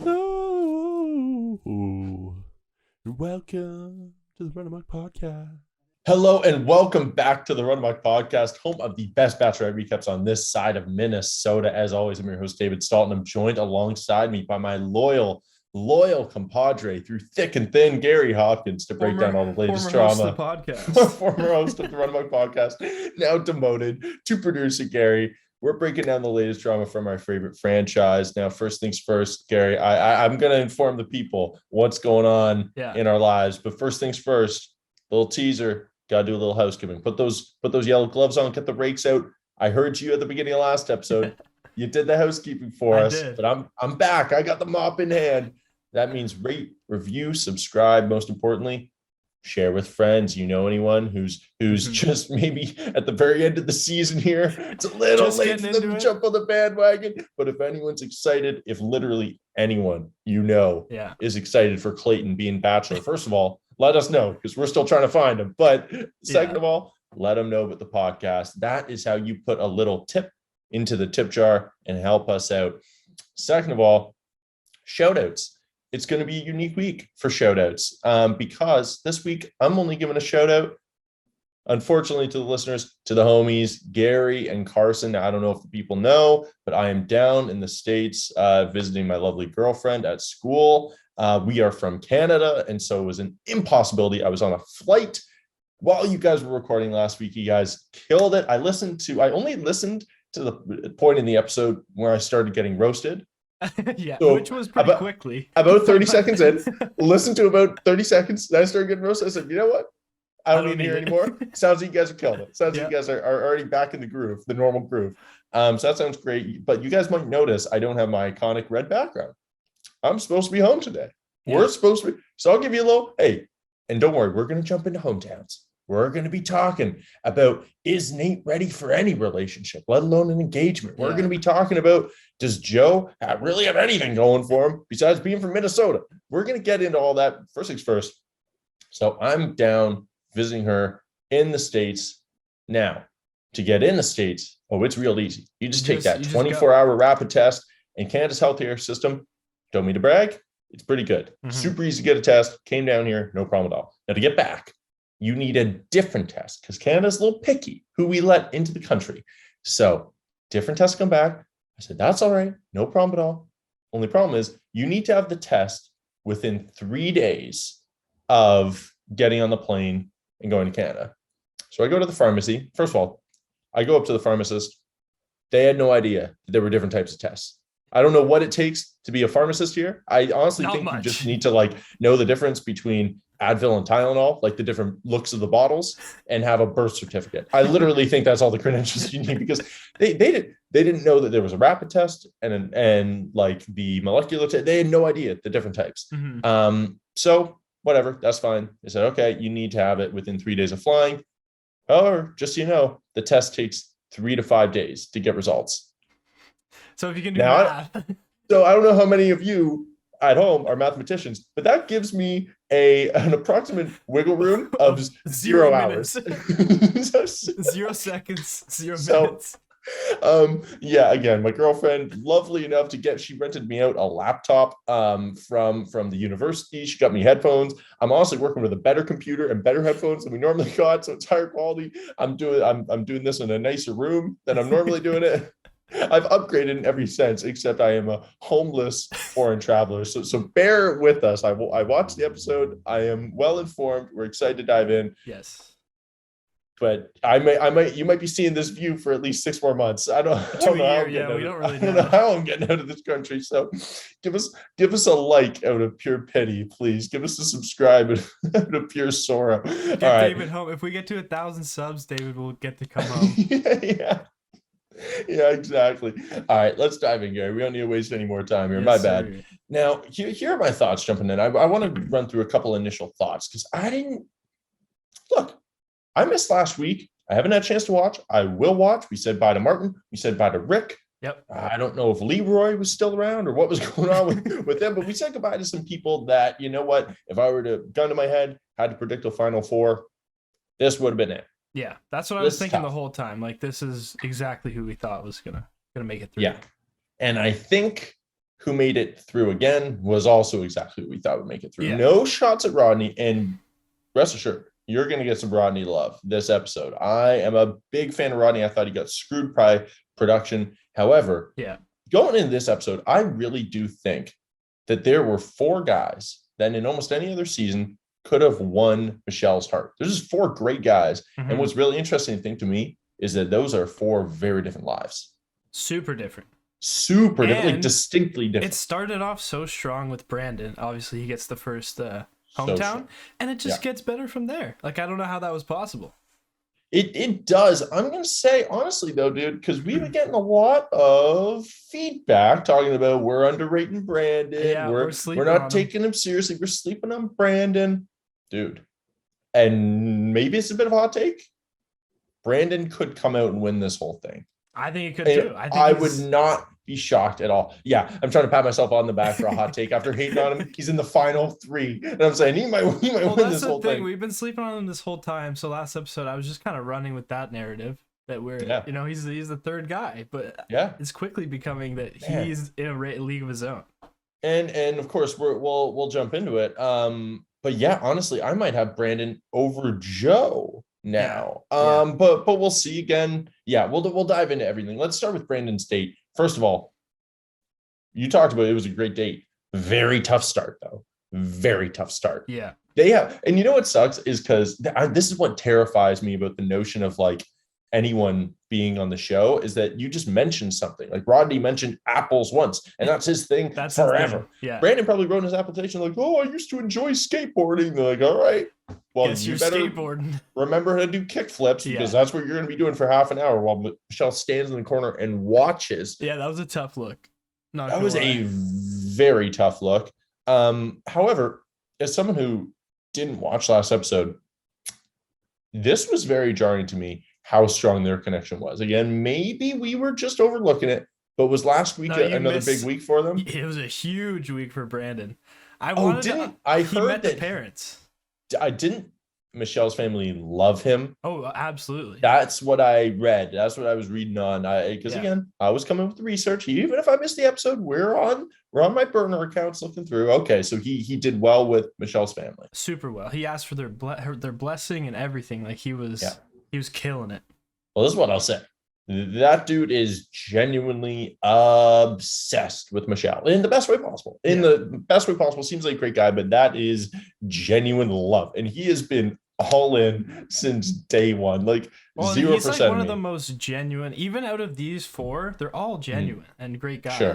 Hello, and welcome to the Run Amok Podcast. Hello and welcome back to the Run Amok Podcast, home of the best Bachelorette recaps on this side of Minnesota. As always, I'm your host, David Stalton. I'm joined alongside me by my loyal compadre through thick and thin, Gary Hopkins, to break down all the latest drama. Former host of the Run Amok Podcast, now demoted to producer Gary. We're breaking down the latest drama from our favorite franchise. Now, first things first, Gary, I'm going to inform the people what's going on in our lives. But first things first, little teaser. Got to do a little housekeeping. Put those yellow gloves on. Get the rakes out. I heard you at the beginning of last episode. You did the housekeeping for us, but I'm back. I got the mop in hand. That means rate, review, subscribe. Most importantly, share with friends. You know anyone who's just maybe at the very end of the season here. It's a little just late for them to jump on the bandwagon. But if anyone's excited, if literally anyone is excited for Clayton being Bachelor, first of all, let us know because we're still trying to find him. But second of all, let them know about the podcast. That is how you put a little tip into the tip jar and help us out. Second of all, shout outs. It's going to be a unique week for shout outs because this week I'm only giving a shout out, unfortunately, to the listeners, to the homies, Gary and Carson. Now, I don't know if the people know, but I am down in the States visiting my lovely girlfriend at school. We are from Canada, and so it was an impossibility. I was on a flight while you guys were recording last week. You guys killed it. I only listened to the point in the episode where I started getting roasted. So which was pretty quickly. About 30 seconds in, listen to about 30 seconds, then I started getting roasted. I said, you know what? I don't need to hear anymore. Sounds like you guys are killing it. Sounds like you guys are already back in the groove, the normal groove. So that sounds great. But you guys might notice I don't have my iconic red background. I'm supposed to be home today. We're supposed to be. So I'll give you a little, hey, and don't worry, we're going to jump into hometowns. We're going to be talking about, is Nayte ready for any relationship, let alone an engagement? We're going to be talking about, does Joe really have anything going for him besides being from Minnesota? We're going to get into all that. First things first. So I'm down visiting her in the States. Now, to get in the States, it's real easy. You just take that 24-hour rapid test, and Canada's healthcare system, don't mean to brag, it's pretty good. Super easy to get a test. Came down here, no problem at all. Now, to get back, you need a different test because Canada's a little picky who we let into the country. So different tests come back. I said, that's all right. No problem at all. Only problem is you need to have the test within 3 days of getting on the plane and going to Canada. So I go to the pharmacy. First of all, I go up to the pharmacist. They had no idea that there were different types of tests. I don't know what it takes to be a pharmacist here. I honestly think you just need to know the difference between Advil and Tylenol, like the different looks of the bottles, and have a birth certificate. I literally think that's all the credentials you need because they didn't know that there was a rapid test and like the molecular test. They had no idea the different types. So whatever, that's fine. They said, okay, you need to have it within 3 days of flying. Or just so you know, the test takes 3 to 5 days to get results. So if you can do math. So I don't know how many of you at home are mathematicians, but that gives me an approximate wiggle room of 0 hours. 0 seconds, 0 minutes. Again, my girlfriend, lovely enough she rented me out a laptop from the university. She got me headphones. I'm honestly working with a better computer and better headphones than we normally got, so it's higher quality. I'm doing this in a nicer room than I'm normally doing it. I've upgraded in every sense, except I am a homeless foreign traveler. So bear with us. I watched the episode. I am well informed. We're excited to dive in. Yes. But you might be seeing this view for at least 6 more months. I don't know how I'm getting out of this country. So give us a like out of pure pity, please. Give us a subscribe out of pure sorrow. Get David home. If we get to 1,000 subs, David will get to come home. Yeah, exactly. All right, let's dive in, Gary. We don't need to waste any more time here. My bad. Now, here are my thoughts jumping in. I want to run through a couple initial thoughts because I missed last week. I haven't had a chance to watch. I will watch. We said bye to Martin. We said bye to Rick. Yep. I don't know if Leroy was still around or what was going on with them, but we said goodbye to some people that, you know what, if I were to gun to my head, had to predict a Final Four, this would have been it. Yeah, that's what I was thinking the whole time. Like, this is exactly who we thought was gonna make it through. Yeah, and I think who made it through again was also exactly what we thought would make it through. Yeah. No shots at Rodney, and rest assured, you're going to get some Rodney love this episode. I am a big fan of Rodney. I thought he got screwed by production. However, going into this episode, I really do think that there were 4 guys that in almost any other season could have won Michelle's heart. There's just 4 great guys. Mm-hmm. And what's really interesting thing to me is that those are 4 very different lives. Super different. Super different, like distinctly different. It started off so strong with Brandon. Obviously, he gets the first hometown, and it just gets better from there. Like, I don't know how that was possible. It does. I'm going to say, honestly, though, dude, because we've been getting a lot of feedback talking about we're underrating Brandon. Yeah, we're not taking him seriously. We're sleeping on Brandon. Dude. And maybe it's a bit of a hot take. Brandon could come out and win this whole thing. I think it could too. I would not be shocked at all. Yeah, I'm trying to pat myself on the back for a hot take after hating on him. He's in the final 3, and I'm saying he might win this whole thing. We've been sleeping on him this whole time. So last episode, I was just kind of running with that narrative that we're, he's the 3rd guy, but it's quickly becoming that he's in a league of his own. And of course we'll jump into it. But yeah, honestly, I might have Brandon over Joe now. But we'll see again. Yeah, we'll dive into everything. Let's start with Brandon's date. First of all, you talked about it was a great date. Very tough start, though. Very tough start. Yeah. They have, and you know what sucks is because this is what terrifies me about the notion of like anyone being on the show is that you just mentioned something. Like Rodney mentioned apples once, and that's his thing forever. Yeah. Brandon probably wrote in his application like, "Oh, I used to enjoy skateboarding." They're like, "All right, well, you better skateboarding. Remember how to do kick flips because that's what you're going to be doing for half an hour while Michelle stands in the corner and watches." Yeah, that was a tough look. That was a very tough look. However, as someone who didn't watch last episode, this was very jarring to me how strong their connection was. Again, maybe we were just overlooking it, but was last week another big week for them? It was a huge week for Brandon. I heard that the parents. Didn't Michelle's family love him? Oh, absolutely. That's what I read. That's what I was reading on. Because again, I was coming with the research. Even if I missed the episode, we're on my burner accounts looking through. Okay, so he did well with Michelle's family. Super well. He asked for their blessing and everything. Like he was killing it. Well, this is what I'll say. That dude is genuinely obsessed with Michelle in the best way possible. The best way possible. Seems like a great guy, but that is genuine love. And he has been all in since day one. Like 0%. He's like one of the most genuine, even out of these 4, they're all genuine and great guys. Sure.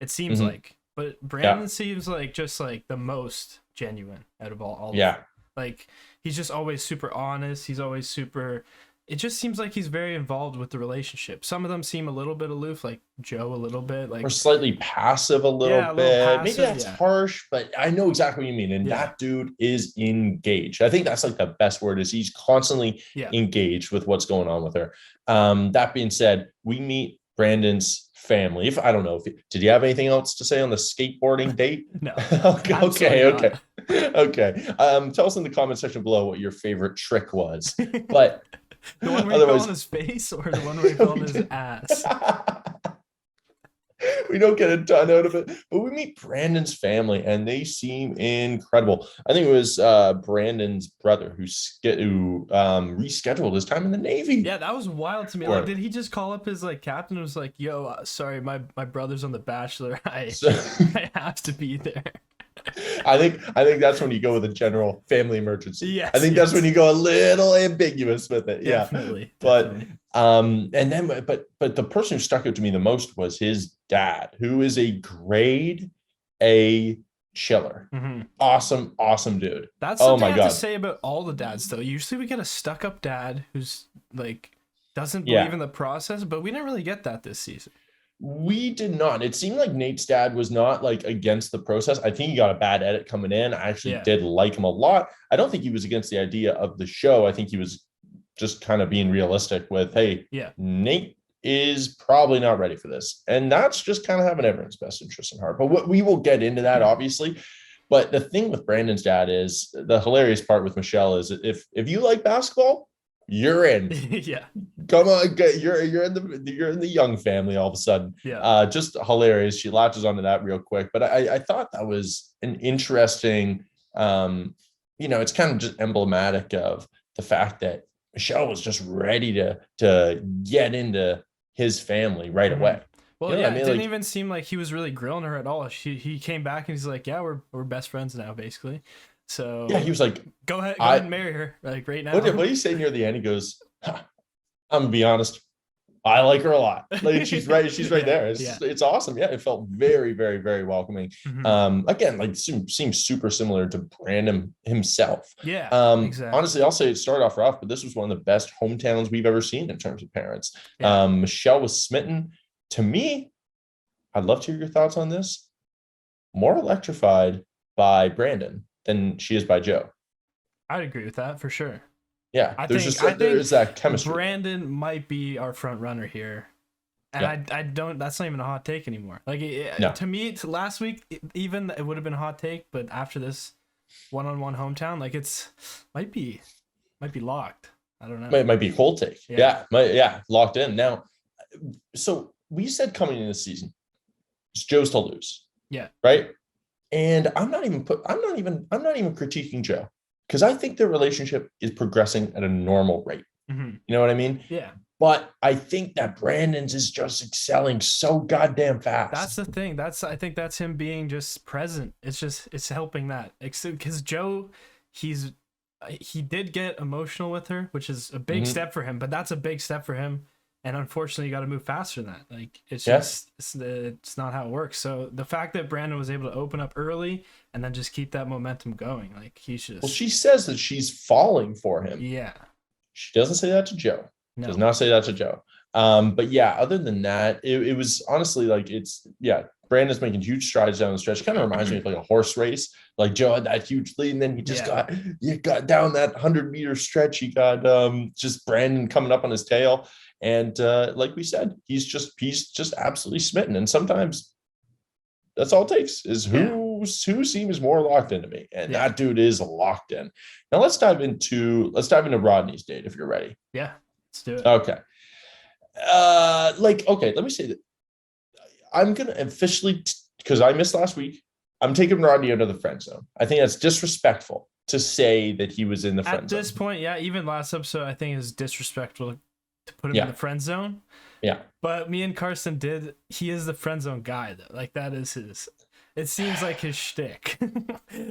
It seems like. But Brandon seems like just like the most genuine out of all of them. Like he's just always super honest. He's always super. It just seems like he's very involved with the relationship. Some of them seem a little bit aloof, like Joe a little bit, like or slightly passive a little bit. Maybe that's harsh, but I know exactly what you mean. And that dude is engaged. I think that's like the best word is he's constantly engaged with what's going on with her. That being said, we meet Brandon's family. Did you have anything else to say on the skateboarding date? No. Okay. Tell us in the comment section below what your favorite trick was. But the one where you fell on his face or the one where you fell on his ass? We don't get a ton out of it, but we meet Brandon's family and they seem incredible. I think it was Brandon's brother who rescheduled his time in the Navy. Yeah, that was wild to me. Like, did he just call up his like captain and was like, "Yo, sorry, my brother's on the Bachelor. I have to be there." I think that's when you go with a general family emergency. Yes, I think that's when you go a little ambiguous with it. Definitely. But the person who stuck out to me the most was his dad, who is a grade A chiller. Mm-hmm. Awesome dude. That's something I have to say about all the dads though. Usually we get a stuck-up dad who's like doesn't believe in the process, but we didn't really get that this season. We did not. It seemed like Nayte's dad was not like against the process. I think he got a bad edit coming in. I actually did like him a lot. I don't think he was against the idea of the show. I think he was just kind of being realistic with, hey, Nayte is probably not ready for this. And that's just kind of having everyone's best interest in heart. But we will get into that, obviously. But the thing with Brandon's dad is the hilarious part with Michelle is if you like basketball, you're in. Yeah. Come on, you're in the young family all of a sudden. Yeah. Just hilarious. She latches onto that real quick. But I thought that was an interesting, it's kind of just emblematic of the fact that Michelle was just ready to get into his family right away. Well, it didn't even seem like he was really grilling her at all. He came back and he's like, yeah, we're best friends now, basically. So yeah, he was like, go ahead and marry her, like right now. What did he say near the end? He goes, I'm gonna be honest, I like her a lot. Like she's right there. It's awesome. Yeah, it felt very, very, very welcoming. Again, like seems super similar to Brandon himself. Yeah. Exactly. Honestly, I'll say it started off rough, but this was one of the best hometowns we've ever seen in terms of parents. Yeah. Michelle was smitten. To me, I'd love to hear your thoughts on this. More electrified by Brandon than she is by Joe. I'd agree with that for sure. Yeah, there's that chemistry. Brandon might be our front runner here, and I don't. That's not even a hot take anymore. Like to me, last week even it would have been a hot take, but after this one-on-one hometown, like might be locked. I don't know. It might be a cold take. Yeah, locked in now. So we said coming into the season, it's Joe's to lose. Yeah. Right. And I'm not even critiquing Joe because I think their relationship is progressing at a normal rate. You know what I mean? Yeah. But I think that Brandon's is just excelling so goddamn fast. That's the thing. I think that's him being just present. It's helping that because Joe, he did get emotional with her, which is a big step for him. But that's a big step for him. And unfortunately, you got to move faster than that. Like it's just it's not how it works. So the fact that Brandon was able to open up early and then just keep that momentum going, like he's just. Well, she says that she's falling for him. Yeah. She doesn't say that to Joe. No. Does not say that to Joe. But yeah, other than that, it was honestly like Brandon's making huge strides down the stretch. It kind of reminds me of like a horse race. Like Joe had that huge lead, and then he just got down that 100-meter stretch. He got just Brandon coming up on his tail. And like we said, he's just absolutely smitten. And sometimes that's all it takes is who seems more locked into me. And that dude is locked in. Now let's dive into Rodney's date if you're ready. Yeah, let's do it. Okay. Let me say that I'm gonna officially, because I missed last week, I'm taking Rodney out of the friend zone. I think that's disrespectful to say that he was in the friend zone. At this point, even last episode, I think is disrespectful to put him in the friend zone. Yeah. But me and Carson he is the friend zone guy though. Like that is it seems like his shtick.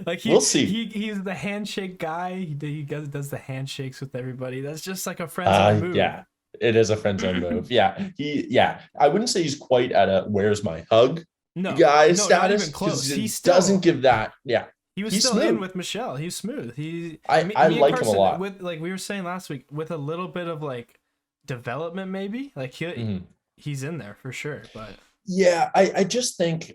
Like we'll see. He's the handshake guy. He does the handshakes with everybody. That's just like a friend zone move. Yeah. It is a friend zone move. Yeah. I wouldn't say he's quite at a where's my hug guy status. Not even close. He doesn't give that. Yeah. He's still smooth. In with Michelle. He's smooth. I like Carson, him a lot. With like we were saying last week, with a little bit of like development, maybe like he's in there for sure. But yeah, I just think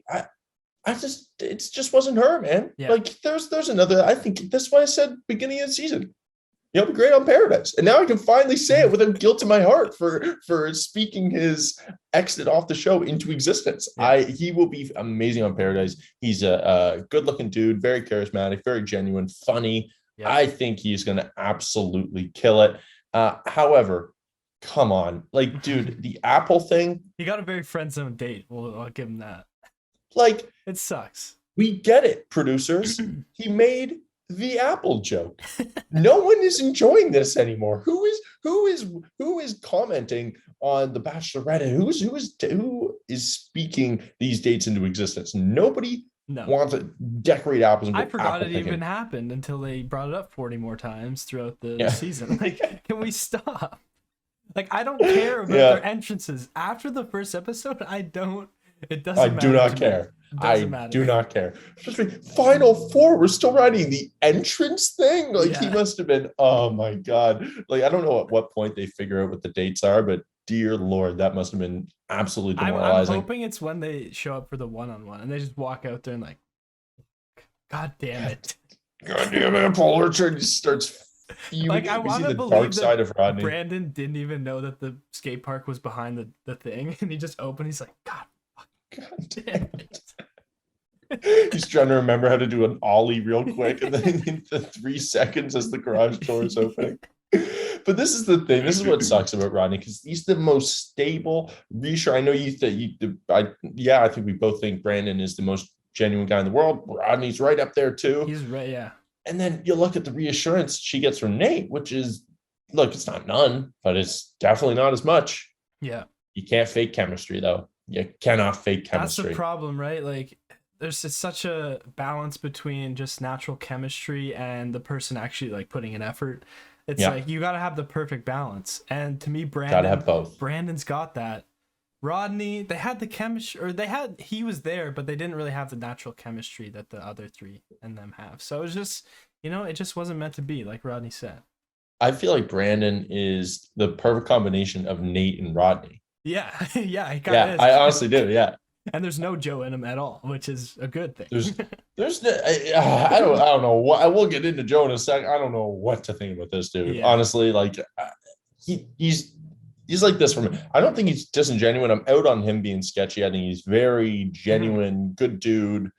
it just wasn't her, man. Yeah. Like there's another. I think that's why I said beginning of the season. He'll be great on Paradise. And now I can finally say it without guilt in my heart for speaking his exit off the show into existence. Yeah. He will be amazing on Paradise. He's a good-looking dude, very charismatic, very genuine, funny. Yeah. I think he's going to absolutely kill it. However, come on. Like, dude, the Apple thing. He got a very friend zone date. Well, I'll give him that. Like, it sucks. We get it, producers. He made the Apple joke. No one is enjoying this anymore. Who is commenting on the Bachelorette? Who is speaking these dates into existence? Nobody wants to decorate apples. I forgot it even happened until they brought it up 40 more times throughout the season. Like, can we stop? Like, I don't care about their entrances after the first episode. It doesn't matter. I do not care. I do not care. Final four. We're still writing the entrance thing. Like he must have been. Oh my god. Like I don't know at what point they figure out what the dates are, but dear Lord, that must have been absolutely demoralizing. I'm hoping it's when they show up for the one-on-one and they just walk out there and like, God damn it. God damn it, Polar just starts fuming. Like I want to believe dark side of Rodney. Brandon didn't even know that the skate park was behind the thing, and he just opened. He's like, God damn it. He's trying to remember how to do an ollie real quick, and then in the 3 seconds as the garage door is opening. But this is the thing. This is what sucks about Rodney, because he's the most stable, reassuring. I know I think we both think Brandon is the most genuine guy in the world. Rodney's right up there too. He's right, yeah. And then you look at the reassurance she gets from Nayte, which is, look, it's not none, but it's definitely not as much. Yeah. You can't fake chemistry, though. You cannot fake chemistry. That's the problem, right? Like, it's such a balance between just natural chemistry and the person actually like putting an effort. It's like you got to have the perfect balance. And to me, gotta have both. Brandon's got that. Rodney, they had the chemistry, or he was there, but they didn't really have the natural chemistry that the other three and them have. So it was just, it just wasn't meant to be, like Rodney said. I feel like Brandon is the perfect combination of Nayte and Rodney. Yeah, yeah, he kind of is. I honestly do, yeah. And there's no Joe in him at all, which is a good thing. I don't know what, I will get into Joe in a second. I don't know what to think about this dude. Yeah. Honestly, like he's like this for me. I don't think he's disingenuous. I'm out on him being sketchy. I think he's very genuine, good dude.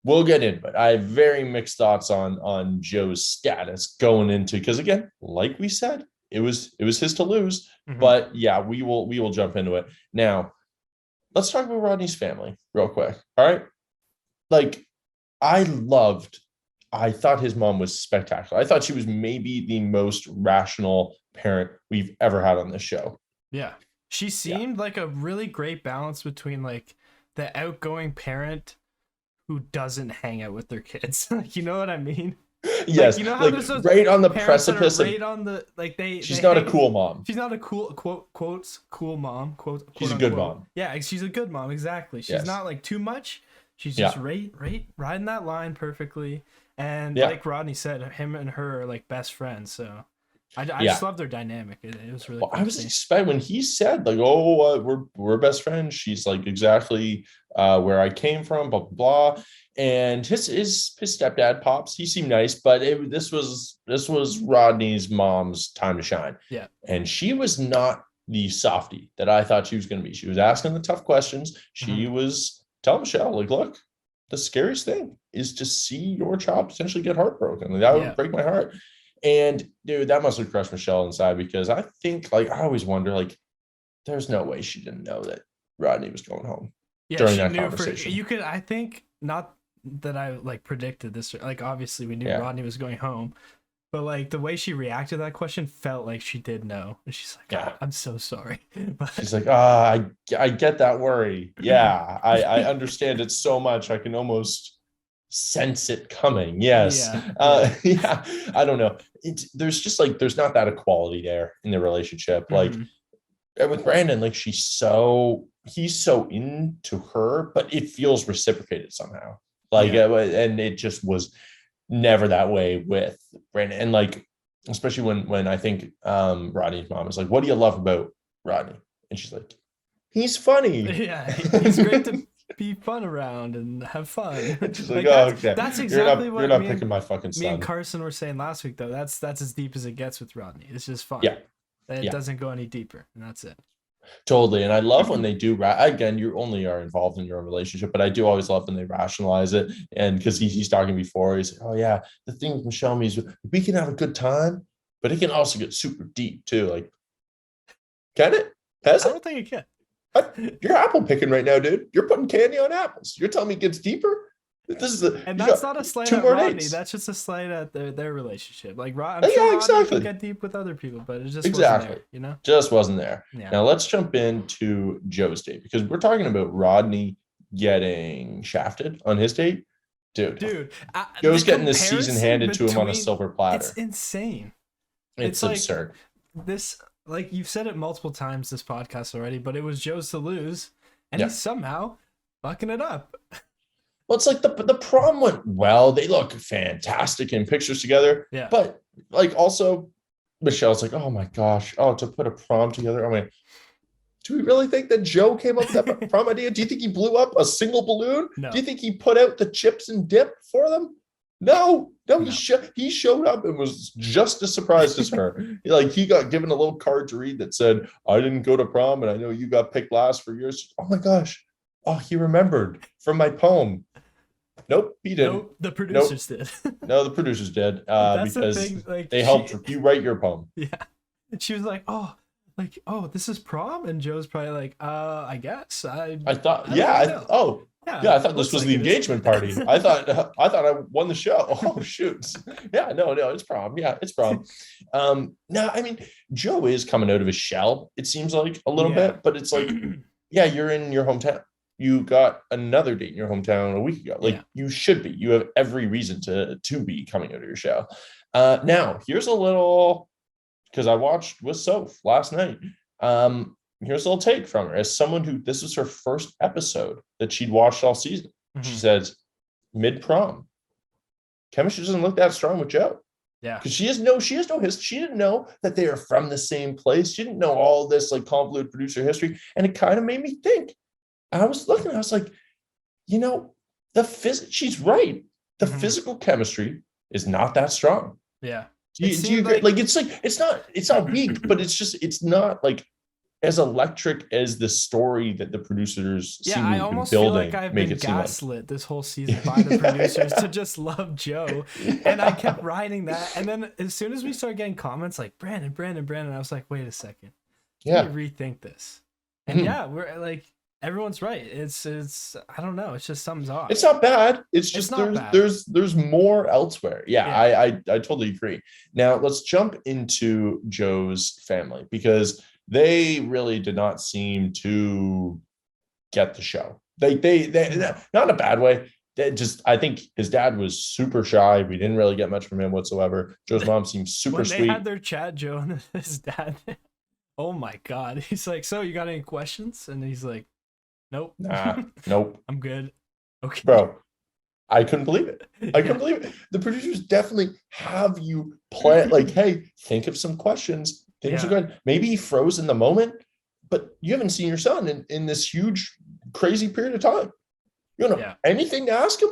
We'll get into it. I have very mixed thoughts on Joe's status going into, because again, like we said, it was his to lose. Mm-hmm. But yeah, we will jump into it now. Let's talk about Rodney's family real quick. All right. Like, I thought his mom was spectacular. I thought she was maybe the most rational parent we've ever had on this show. Yeah. She seemed like a really great balance between like the outgoing parent who doesn't hang out with their kids. You know what I mean? Yes, like, how there's those right on the precipice. Right on the She's not a cool mom. She's not a cool quotes cool mom. She's a good mom. Yeah, she's a good mom. Exactly. She's not like too much. She's just right riding that line perfectly. And like Rodney said, him and her are like best friends. So I just love their dynamic. It was really. Cool I was expecting when he said like, "Oh, we're best friends." She's like exactly where I came from. Blah blah blah. And his stepdad Pops, he seemed nice, but this was Rodney's mom's time to shine. Yeah, and she was not the softie that I thought she was going to be. She was asking the tough questions. She was telling Michelle, like, look, the scariest thing is to see your child potentially get heartbroken. Like, that would break my heart. And dude, that must have crushed Michelle inside, because I think, like, I always wonder, like, there's no way she didn't know that Rodney was going home during that conversation. I think not that I like predicted this, like obviously we knew Rodney was going home, but like the way she reacted to that question felt like she did know, and she's like, oh, I'm so sorry. But she's like, I get that worry. Yeah, I understand it so much. I can almost sense it coming. Yes. Yeah. I don't know. There's just like, there's not that equality there in the relationship. Like with Brandon, like he's so into her, but it feels reciprocated somehow. Like, and it just was never that way with Brandon. And like, especially when I think Rodney's mom is like, what do you love about Rodney? And she's like, he's funny. Yeah, he's great to be fun around and have fun. She's like, oh, okay. That's exactly what you're not picking my fucking son. Me and Carson were saying last week, though. That's as deep as it gets with Rodney. It's just fun. Yeah. It doesn't go any deeper, and that's it. Totally. And I love when they do, again, you only are involved in your own relationship, but I do always love when they rationalize it. And because he's talking before, he's like, oh yeah, the thing with Michelle and me is we can have a good time, but it can also get super deep too. Like, can it? I don't think it can. You're apple picking right now, dude. You're putting candy on apples. You're telling me it gets deeper? This is that's not a slight at Rodney. Dates. That's just a slight at their relationship. Like, I'm sure Rodney could get deep with other people, but it just wasn't there, Just wasn't there. Yeah. Now let's jump into Joe's date, because we're talking about Rodney getting shafted on his date. Dude, Joe's getting this season handed to him on a silver platter. It's insane. It's absurd. This, like you've said it multiple times this podcast already, but it was Joe's to lose, and he's somehow fucking it up. Well, it's like the prom went well. They look fantastic in pictures together. Yeah. But like also, Michelle's like, oh my gosh, to put a prom together. I mean, do we really think that Joe came up with that prom idea? Do you think he blew up a single balloon? No. Do you think he put out the chips and dip for them? No. He showed up and was just as surprised as her. Like, he got given a little card to read that said, I didn't go to prom and I know you got picked last for yours. Oh my gosh. Oh, he remembered from my poem. Nope, he didn't. Nope, the producers did. No, the producers did. That's because the thing, like, they helped you write your poem. Yeah. She was like, oh, this is prom, and Joe's probably like, I guess. I thought this was the engagement party. I thought I won the show. Oh shoot. Yeah, no, it's prom. Yeah, it's prom. Now, I mean, Joe is coming out of his shell, it seems like a little bit, but it's like, yeah, you're in your hometown. You got another date in your hometown a week ago. Like, you should be. You have every reason to be coming out of your shell. Now, here's a little, because I watched with Soph last night. Here's a little take from her. As someone who, this was her first episode that she'd watched all season. She says, mid-prom, chemistry doesn't look that strong with Joe. Yeah. Because she has no history. She didn't know that they are from the same place. She didn't know all this like convoluted producer history. And it kind of made me think. I was looking, I was like, you know, she's right. The physical chemistry is not that strong. Yeah. Do you agree? Like, it's not weak, but it's not like as electric as the story that the producers seem to have been building. I almost feel like I've been gaslit this whole season by the producers to just love Joe. And I kept riding that. And then as soon as we started getting comments like Brandon, I was like, wait a second. Can you rethink this? And we're like, everyone's right. It's I don't know. It's just something's off. It's not bad. It's just there's more elsewhere. Yeah. I totally agree. Now let's jump into Joe's family, because they really did not seem to get the show. They not in a bad way. They just, I think his dad was super shy. We didn't really get much from him whatsoever. Joe's mom seemed super sweet. When they had their chat, Joe and his dad, oh my God. He's like, so you got any questions? And he's like, nope. Nah, nope. I'm good. Okay. Bro, I couldn't believe it. I couldn't believe it. The producers definitely have you plan, like, hey, think of some questions. Things are good. Maybe he froze in the moment, but you haven't seen your son in this huge, crazy period of time. You don't know anything to ask him?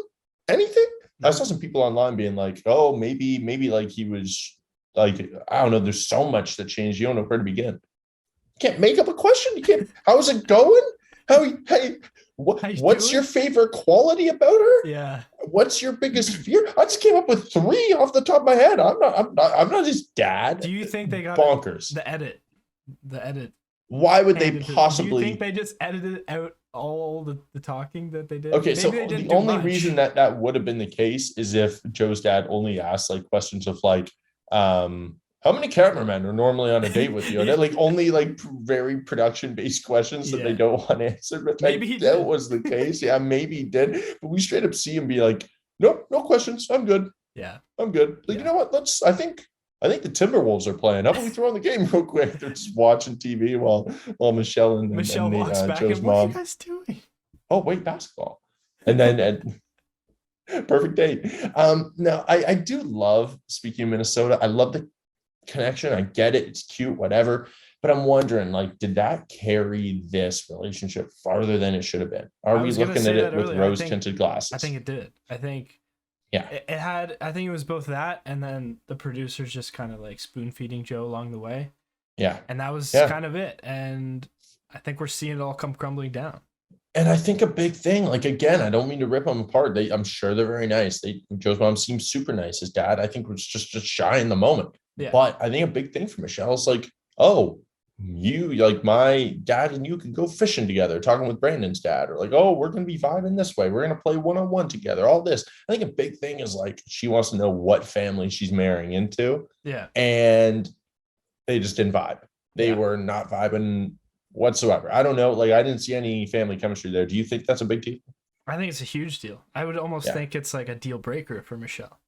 Anything? No. I saw some people online being like, oh, maybe like he was like, I don't know. There's so much that changed. You don't know where to begin. You can't make up a question. You can't. How's it going? What's your favorite quality about her? Yeah. What's your biggest fear? I just came up with 3 off the top of my head. I'm not his dad. Do you think they got bonkers? The edit. Why would they possibly? Do you think they just edited out all the talking that they did? Okay, so the only reason that would have been the case is if Joe's dad only asked like questions of like, how many cameramen are normally on a date with you? Like only like very production-based questions that they don't want answered. But maybe that was the case. Yeah, maybe he did. But we straight up see him be like, nope, no questions. I'm good. Yeah, I'm good. Like, you know what? I think the Timberwolves are playing. How about we throw on the game real quick? They're just watching TV while Michelle walks back. Joe's mom. What are you guys doing? Oh, wait, basketball. And then perfect date. Now I do love, speaking of Minnesota, I love the connection. I get it. It's cute, whatever. But I'm wondering, like, did that carry this relationship farther than it should have been? Are we looking at it with rose-tinted glasses? I think it did. I think it had, I think it was both that and then the producers just kind of like spoon feeding Joe along the way. Yeah. And that was kind of it. And I think we're seeing it all come crumbling down. And I think a big thing, like, again, I don't mean to rip them apart. I'm sure they're very nice. Joe's mom seems super nice. His dad, I think, was just shy in the moment. Yeah. But I think a big thing for Michelle is like, oh, you, like, my dad and you can go fishing together, talking with Brandon's dad, or like, oh, we're going to be vibing this way. We're going to play one-on-one together, all this. I think a big thing is like, she wants to know what family she's marrying into. Yeah. And they just didn't vibe. They were not vibing whatsoever. I don't know. Like, I didn't see any family chemistry there. Do you think that's a big deal? I think it's a huge deal. I would almost think it's like a deal breaker for Michelle.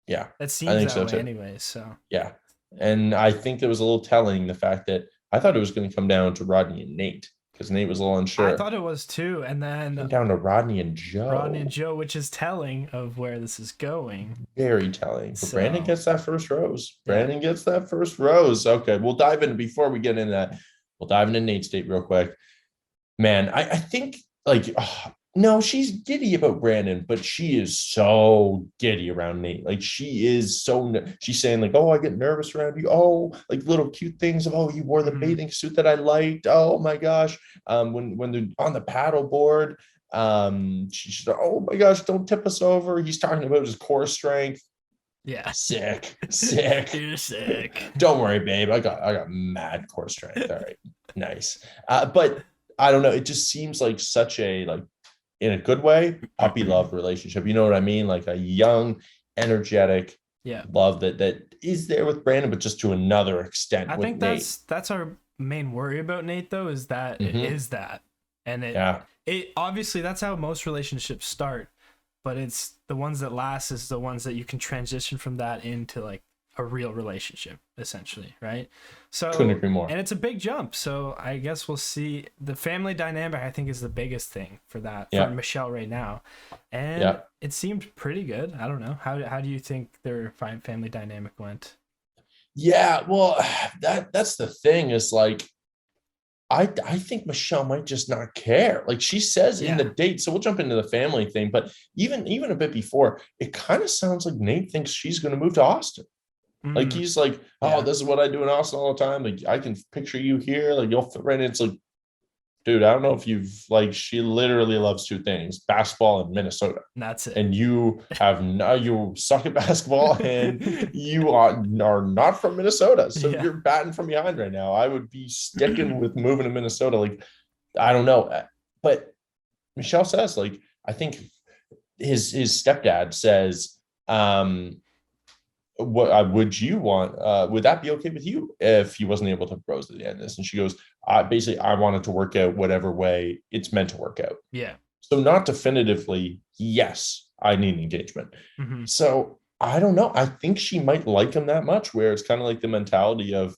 Yeah. That seems that way anyways. So yeah. And I think it was a little telling, the fact that I thought it was going to come down to Rodney and Nayte, because Nayte was a little unsure. I thought it was too. And then down to Rodney and Joe. Which is telling of where this is going. Very telling. But Brandon gets that first rose. Brandon gets that first rose. Okay. We'll dive in before we get into that. We'll dive into Nayte's date real quick. Man, I think, like, no, she's giddy about Brandon, but she is so giddy around Nayte. Like, she is she's saying, like, oh, I get nervous around you. Oh, like little cute things of, oh, you wore the bathing suit that I liked. Oh my gosh. When they're on the paddle board, She's like, oh my gosh, don't tip us over. He's talking about his core strength. Yeah. Sick. You're sick. Don't worry, babe. I got mad core strength. All right. Nice. But I don't know. It just seems like such a, like, in a good way, puppy love relationship. You know what I mean? Like a young, energetic love that is there with Brandon, but just to another extent. I think that's our main worry about Nayte, though, is that it is that. And it obviously that's how most relationships start, but it's the ones that last is the ones that you can transition from that into like a real relationship, essentially, right? So couldn't agree more. And it's a big jump. So I guess we'll see. The family dynamic, I think, is the biggest thing for that for Michelle right now. And it seemed pretty good. I don't know. How do you think their family dynamic went? Yeah, well, that's the thing is like I think Michelle might just not care. Like she says in the date, so we'll jump into the family thing, but even a bit before, it kind of sounds like Nayte thinks she's going to move to Austin. Like he's like, oh, this is what I do in Austin all the time. Like I can picture you here. Like you'll fit right in. It's like, dude, I don't know if you've like, she literally loves two things: basketball and Minnesota. And that's it. And you suck at basketball and you are not from Minnesota. So you're batting from behind right now. I would be sticking with moving to Minnesota. Like, I don't know. But Michelle says, like, I think his stepdad says, what would you want? Would that be okay with you if he wasn't able to propose at the end of this? And she goes, basically, I want it to work out whatever way it's meant to work out. Yeah. So not definitively, yes, I need engagement. So I don't know. I think she might like him that much, where it's kind of like the mentality of,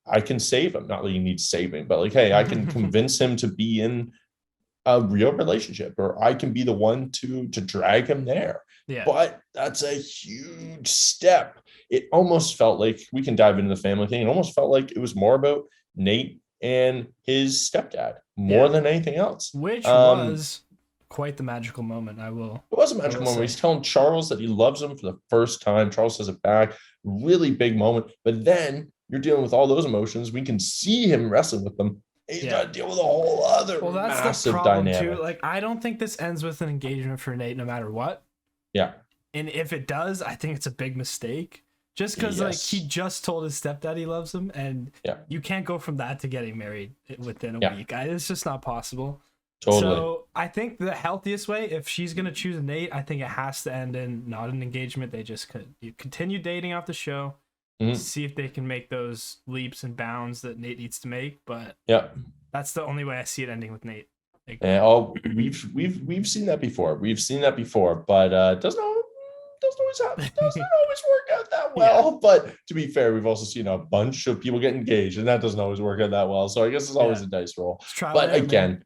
I can save him. Not that you need saving, but like, hey, I can convince him to be in a real relationship, or I can be the one to drag him there. Yeah. But that's a huge step. It almost felt like, we can dive into the family thing. It almost felt like it was more about Nayte and his stepdad more than anything else. Which was quite the magical moment. It was a magical moment. He's telling Charles that he loves him for the first time. Charles says it back. Really big moment. But then you're dealing with all those emotions. We can see him wrestling with them. He's got to deal with a whole other massive dynamic. Too. Like, I don't think this ends with an engagement for Nayte no matter what. Yeah. And if it does, I think it's a big mistake. Just because like he just told his stepdad he loves him, and you can't go from that to getting married within a week. It's just not possible. Totally. So I think the healthiest way, if she's gonna choose a Nayte, I think it has to end in not an engagement. They just continue dating off the show, see if they can make those leaps and bounds that Nayte needs to make. But that's the only way I see it ending with Nayte. Like, we've seen that before. But it doesn't always work out that well. But to be fair, we've also seen a bunch of people get engaged, and that doesn't always work out that well. So I guess it's always a dice roll. But again,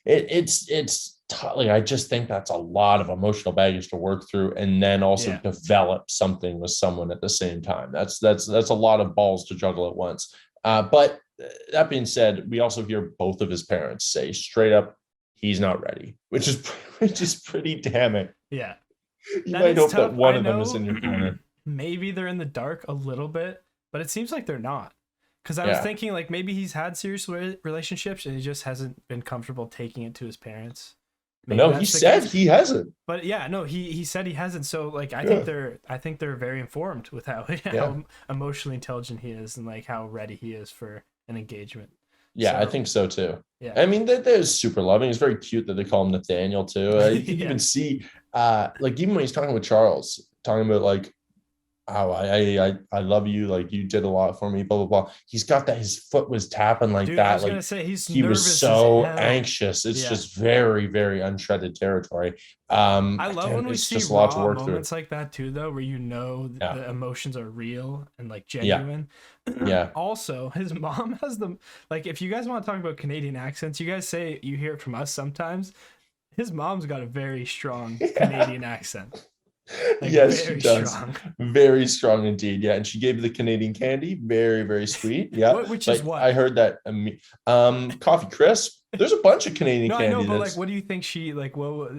it's like, I just think that's a lot of emotional baggage to work through, and then also develop something with someone at the same time. That's a lot of balls to juggle at once. But that being said, we also hear both of his parents say straight up, he's not ready, which is pretty damning. Yeah. You might hope that one of them is in your corner. Maybe they're in the dark a little bit, but it seems like they're not. Because I was thinking, like, maybe he's had serious relationships and he just hasn't been comfortable taking it to his parents. Maybe no, he said he hasn't. But he said he hasn't. So like, I think they're very informed with how emotionally intelligent he is, and like how ready he is for an engagement. Yeah, I think so too. Yeah. I mean, they're super loving. It's very cute that they call him Nathaniel too. You can even see, like, even when he's talking with Charles, talking about like, oh, I love you, like you did a lot for me, blah blah blah. He's got that, his foot was tapping like that. I was gonna say he was so anxious. It's just very, very untreaded territory. I love when we see raw moments like that too, though, where the emotions are real and like genuine. Yeah. Also, his mom has them. Like, if you guys want to talk about Canadian accents, you guys say you hear it from us sometimes. His mom's got a very strong Canadian accent. Like, yes, she does. Strong. Very strong indeed. Yeah, and she gave the Canadian candy. Very, very sweet. Yeah, which is what I heard that. Coffee crisp. There's a bunch of Canadian candy. I know, but like, what do you think she like? What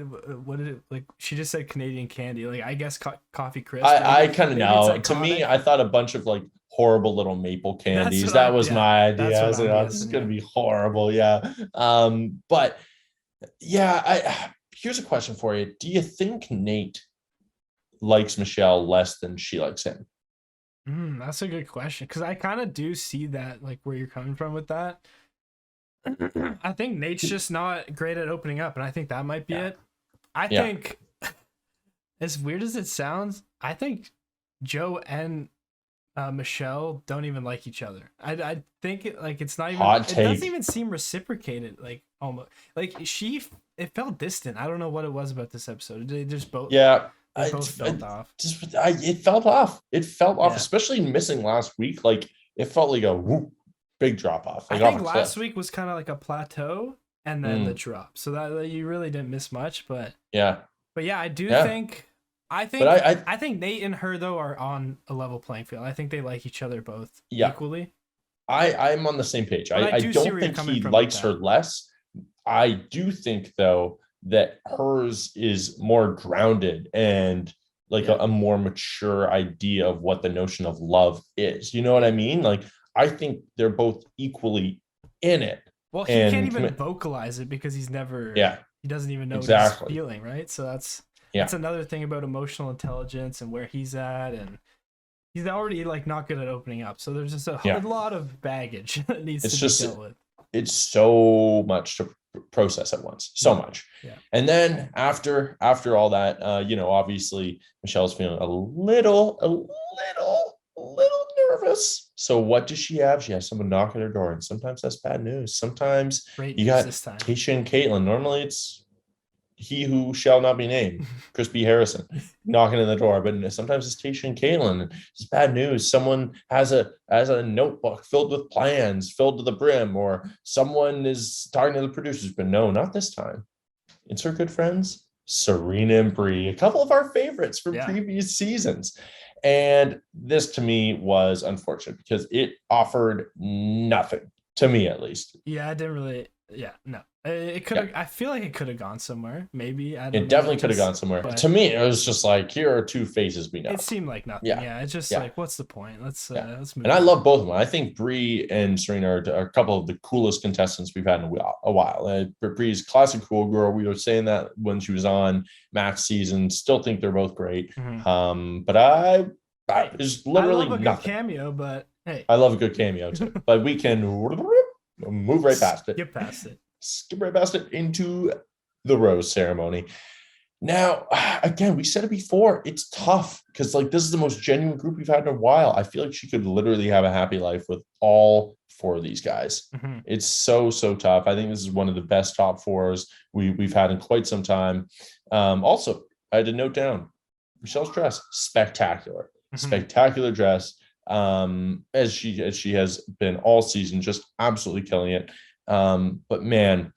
did it like? She just said Canadian candy. Like, I guess coffee crisp. I kind of know. To me, I thought a bunch of like horrible little maple candies. That was my idea. I was like, oh, this is gonna be horrible. Yeah. But yeah, here's a question for you. Do you think Nayte likes Michelle less than she likes him? That's a good question, because I kind of do see that, like, where you're coming from with that. I think Nate's just not great at opening up, and I think that might be it. I think, as weird as it sounds, I think Joe and Michelle don't even like each other. I think it's not even. Hot take. It doesn't even seem reciprocated. Like almost like it felt distant. I don't know what it was about this episode. They just both. Yeah. They both felt off. It felt off. It felt off, especially missing last week. Like it felt like a big drop off. Like I think last week was kind of like a plateau and then the drop. So that you really didn't miss much, but yeah, I do think. I think Nayte and her though are on a level playing field. I think they like each other both equally. I'm on the same page. I don't think he likes her less. I do think though that hers is more grounded and like a more mature idea of what the notion of love is. You know what I mean? Like I think they're both equally in it. Well, he can't even vocalize it because he's never. He doesn't even know what he's feeling, right? So that's another thing about emotional intelligence and where he's at, and he's already like not good at opening up. So there's just a lot of baggage that needs to be dealt with. It's so much to process at once, so much. And then after all that, obviously Michelle's feeling a little nervous. So what does she have? She has someone knock at her door, and sometimes that's bad news. Sometimes you got Tayshia and Caitlin. Normally it's he who shall not be named, Crispy Harrison, knocking on the door. But sometimes it's Tayshia and Caitlin. It's bad news. Someone has a notebook filled with plans, filled to the brim, or someone is talking to the producers. But no, not this time. It's her good friends, Serene and Bri, a couple of our favorites from previous seasons. And this to me was unfortunate because it offered nothing, to me at least. Yeah, I didn't really. Yeah, no. It could have. I feel like it could have gone somewhere. Maybe it definitely could have gone somewhere. To me, it was just like, here are two faces we know. It seemed like nothing. Yeah, it's just like, what's the point? Let's move. And I love both of them. I think Bri and Serena are a couple of the coolest contestants we've had in a while. Bri's classic cool girl. We were saying that when she was on Matt's season. Still think they're both great. But I there's literally love a nothing. Good cameo, but hey, I love a good cameo too. But we can move right past it. Skip right past it into the rose ceremony. Now, again, we said it before. It's tough because like this is the most genuine group we've had in a while. I feel like she could literally have a happy life with all four of these guys. It's so tough. I think this is one of the best top fours we've had in quite some time. Also, I had to note down Michelle's dress, spectacular. Spectacular dress, as she has been all season, just absolutely killing it. But man,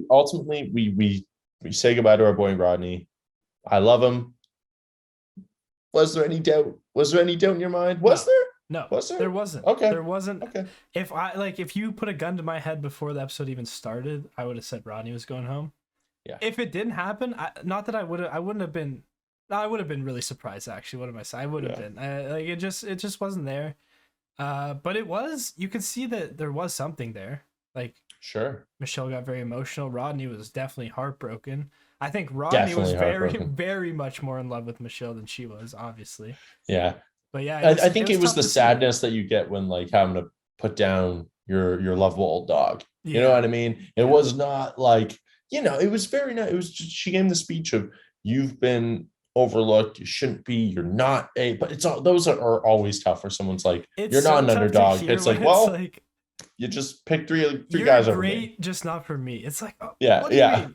ultimately we say goodbye to our boy Rodney. I love him. Was there any doubt? Was there any doubt in your mind? Was there? No. Was there? There wasn't. Okay. There wasn't. Okay. If you put a gun to my head before the episode even started, I would have said Rodney was going home. Yeah. If it didn't happen, I wouldn't have been. No, I would have been really surprised. Actually, what am I saying? I would have been. It just wasn't there. But it was. You could see that there was something there. Like sure, Michelle got very emotional. Rodney was definitely heartbroken. I think Rodney was very much more in love with Michelle than she was, obviously. Yeah. But yeah, I think it was the sadness that you get when like having to put down your lovable old dog. You know what I mean? It was not like, it was very nice. It was just, she gave the speech of you've been overlooked, you shouldn't be, you're not but it's all those are always tough for someone's like you're not an underdog. It's like, well, like, you just pick three guys over me. Just not for me. It's like, oh, yeah.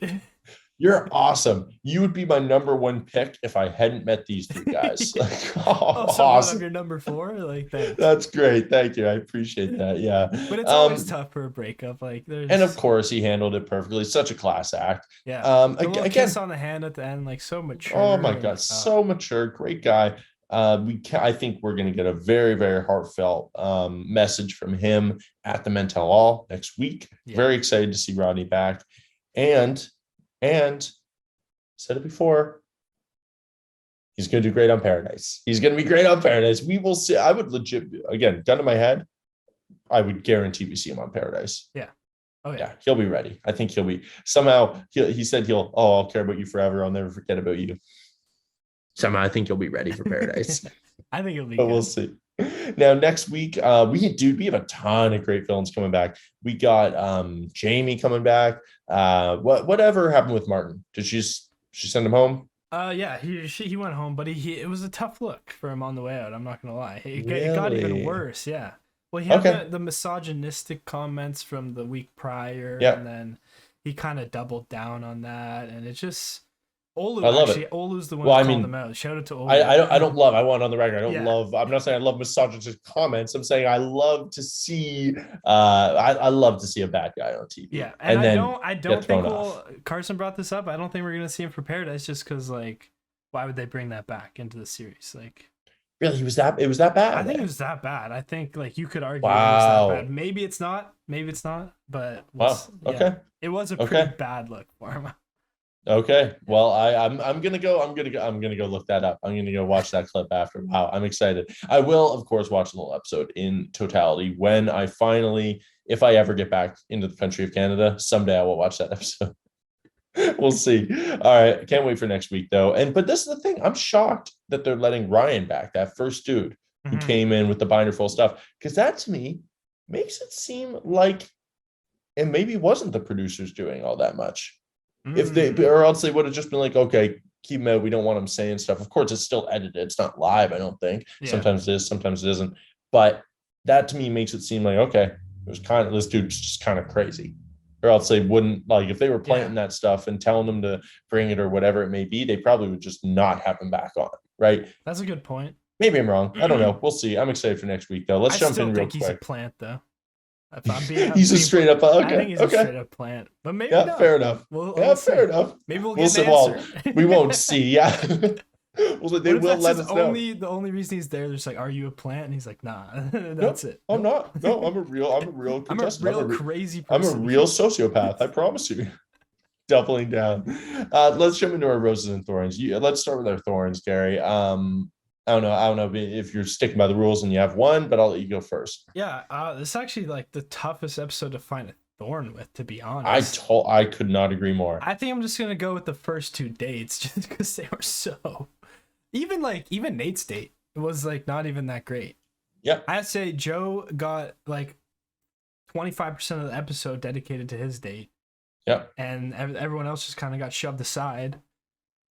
You're awesome. You would be my number one pick if I hadn't met these three guys. Like, so awesome. You're number 4. Like that. That's great. Thank you. I appreciate that. Yeah. But it's always tough for a breakup. Like and of course he handled it perfectly. Such a class act. Yeah. Again, kiss on the hand at the end, like so mature. Oh my God, so mature. Great guy. I think we're going to get a very, very heartfelt message from him at the Men Tell All next week. Yeah. Very excited to see Rodney back. And said it before, he's going to do great on Paradise. He's going to be great on Paradise. We will see. I would legit, again, gun to my head, I would guarantee we see him on Paradise. Yeah. Oh Yeah, he'll be ready. I think he'll be somehow. He said I'll care about you forever. I'll never forget about you. Somehow, I think he'll be ready for Paradise. I think it'll be. But good. we'll see. Now next week, we have a ton of great films coming back. We got Jamie coming back. Whatever happened with Martin? Did she send him home? Yeah, he went home, but it was a tough look for him on the way out. I'm not gonna lie. It Really? got even worse. Yeah. Well, he had the misogynistic comments from the week prior, and then he kind of doubled down on that, and it just. Olu's the one who called him out. Shout out to Olu. I want on the record. I'm not saying I love misogynistic comments. I'm saying I love to see I love to see a bad guy on TV. Yeah. And I don't think Carson brought this up. I don't think we're gonna see him for Paradise just because like why would they bring that back into the series? Like really, it was that bad. I think it was that bad. I think like you could argue it was that bad. Maybe it's not, but okay. It was a pretty bad look for him. Okay. Well, I'm gonna go look that up. I'm gonna go watch that clip after. Wow, I'm excited. I will, of course, watch the whole episode in totality when I finally, if I ever get back into the country of Canada, someday I will watch that episode. We'll see. All right. Can't wait for next week though. But this is the thing. I'm shocked that they're letting Ryan back, that first dude who came in with the binder full of stuff. Because that to me makes it seem like it maybe wasn't the producers doing all that much. If they, or else they would have just been like, okay, keep him out. We don't want him saying stuff. Of course, it's still edited. It's not live, I don't think. Yeah. Sometimes it is, sometimes it isn't. But that to me makes it seem like, okay, it was kind of, this dude's just kind of crazy. Or else they wouldn't, like, if they were planting that stuff and telling them to bring it or whatever it may be, they probably would just not have him back on, right? That's a good point. Maybe I'm wrong. I don't know. We'll see. I'm excited for next week, though. Let's jump in real quick. He's a plant, though. If I'm being, he's a straight up. Okay, I think he's a straight up plant, but maybe not. Fair enough. We'll fair enough. Maybe we'll get an answer. We won't see. Yeah. Well, they will let us know. The only reason he's there, they're just like, "Are you a plant?" And he's like, "Nah, that's it." I'm not. No, I'm a real contestant. I'm a real crazy person. I'm a real sociopath. I promise you. Doubling down. Let's jump into our roses and thorns. Let's start with our thorns, Gary. I don't know if you're sticking by the rules and you have one, but I'll let you go first. Yeah, this is actually like the toughest episode to find a thorn with, to be honest. I could not agree more. I think I'm just gonna go with the first two dates just because they were so. Even Nayte's date was like not even that great. Yeah, I'd say Joe got like 25% of the episode dedicated to his date. Yeah, and everyone else just kind of got shoved aside.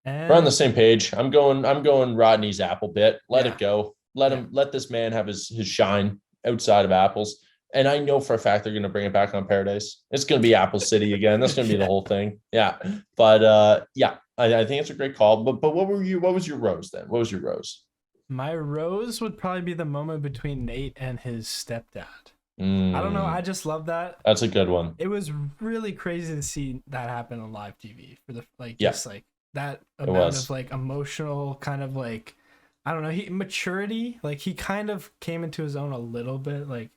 We're on the same page. I'm going Rodney's apple bit. Let it go. Let this man have his shine outside of apples. And I know for a fact they're going to bring it back on Paradise. It's going to be Apple City again. That's going to be the whole thing. Yeah. But I think it's a great call. But what was your rose then? What was your rose? My rose would probably be the moment between Nayte and his stepdad. I don't know. I just love that. That's a good one. It was really crazy to see that happen on live TV for the just like that amount of like emotional kind of like, I don't know, maturity. Like he kind of came into his own a little bit. Like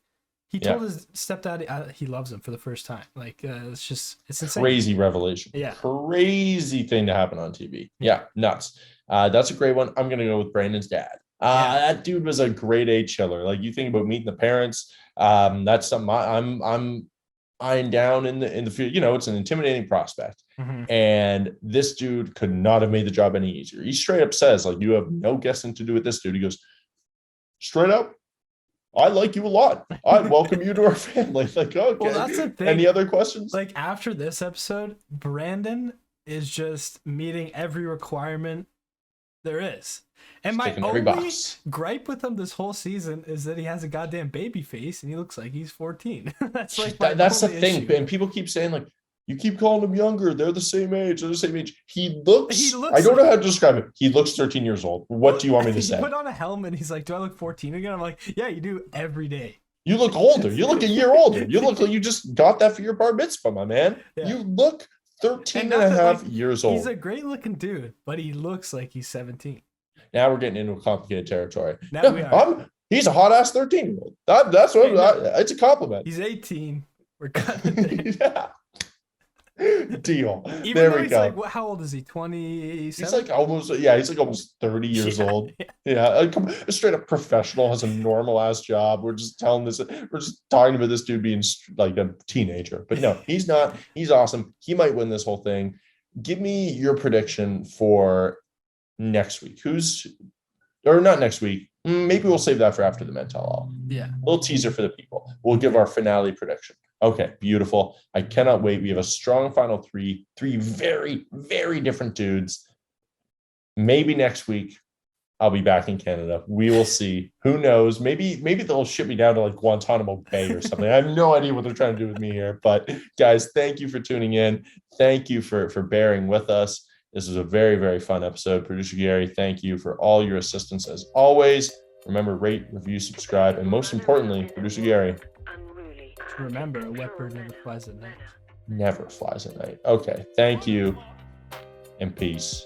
he told his stepdad he loves him for the first time. Like it's insane. Crazy revelation. Yeah. Crazy thing to happen on TV. Yeah. Nuts. That's a great one. I'm going to go with Brandon's dad. That dude was a grade A chiller. Like you think about meeting the parents. That's something I'm eyeing down in the field. You know, it's an intimidating prospect. And this dude could not have made the job any easier. He straight up says, like, you have no guessing to do with this dude. He goes, straight up, I like you a lot. I'd welcome you to our family. Like, okay. Well, that's the thing. Any other questions? Like after this episode, Brandon is just meeting every requirement there is. And my only gripe with him this whole season is that he has a goddamn baby face and he looks like he's 14. That's like that's the thing. And people keep saying, like, you keep calling him younger. They're the same age. He looks I don't know how to describe it. He looks 13 years old. What do you want me to say? He put on a helmet. He's like, do I look 14 again? I'm like, yeah, you do every day. You look older. You look a year older. You look like you just got that for your bar mitzvah, my man. Yeah. You look 13 and a half years old. He's a great looking dude, but he looks like he's 17. Now we're getting into a complicated territory. Now we are. He's a hot ass 13-year-old. That's what it's a compliment. He's 18. We're cutting it. Deal. Even there though we he's go. like, how old is he? 27? He's like almost 30 years old. Yeah, a straight up professional, has a normal ass job. We're just talking about this dude being like a teenager. But no, he's not. He's awesome. He might win this whole thing. Give me your prediction for next week. Or not next week. Maybe we'll save that for after the men tell all. Yeah. A little teaser for the people. We'll give our finale prediction. Okay, beautiful. I cannot wait. We have a strong final three very, very different dudes. Maybe next week I'll be back in Canada. We will see. Who knows? Maybe they'll ship me down to like Guantanamo Bay or something. I have no idea what they're trying to do with me here. But guys, thank you for tuning in. Thank you for bearing with us. This was a very, very fun episode. Producer Gary, thank you for all your assistance as always. Remember, rate, review, subscribe, and most importantly, Producer Gary. Remember, a leopard never flies at night. Never flies at night. Okay, thank you, and peace.